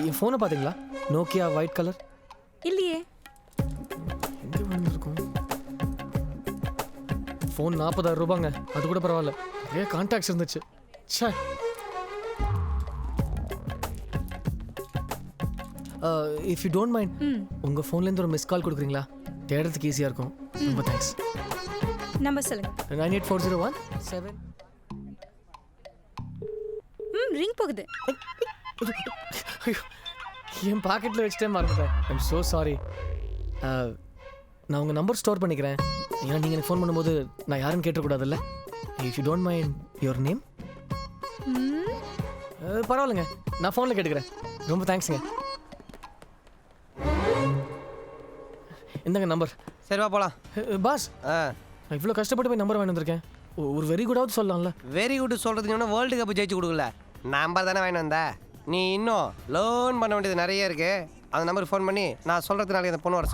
என் ஃபோனை பார்த்தீங்களா? Nokia white colour. இல்லையே. எங்கே விழுந்திருக்கும்? ஃபோன் 40,000 ரூபாங்க. அது கூட பரவாயில்ல, நிறைய கான்டாக்ட்ஸ் இருந்துச்சு. ச்சே. இஃப் யூ டோன்ட் மைண்ட் உங்கள் ஃபோன்லேருந்து ஒரு மிஸ் கால் கொடுக்குறீங்களா? தேடுறதுக்கு ஈஸியாக இருக்கும். ரொம்ப தேங்க்ஸ். நம்பர் சொல்லுங்க. 98401 ரிங் போகுது. என் பாக்கெட்டில் வச்சுட்டே மறந்துட்டேன். I'm so sorry. நான் உங்கள் நம்பர் ஸ்டோர் பண்ணிக்கிறேன். ஏன்னா நீங்கள் எனக்கு ஃபோன் பண்ணும்போது நான் யாருன்னு கேட்டக்கூடாதுல்ல. If you don't mind your name. பரவாயில்லைங்க, நான் ஃபோனில் கேட்டுக்கிறேன். ரொம்ப தேங்க்ஸுங்க. இந்தாங்க நம்பர். சரிவா போகலாம். பாஸ், நான் இவ்வளோ கஷ்டப்பட்டு போய் நம்பர் வாங்கி வந்திருக்கேன். ஒரு வெரி குடாவது சொல்லலாம்ல. வெரி குட் சொல்கிறதுக்கு இன்னும் வேர்ல்டு கப் ஜெயிச்சு கொடுக்கல. நம்பர் தானே வாங்கி வந்த. நீ இன்னும் லோன் பண்ண வேண்டியது நிறைய இருக்குது. அந்த நம்பருக்கு ஃபோன் பண்ணி நான் சொல்கிறதுனால அந்த பொண்ணு வர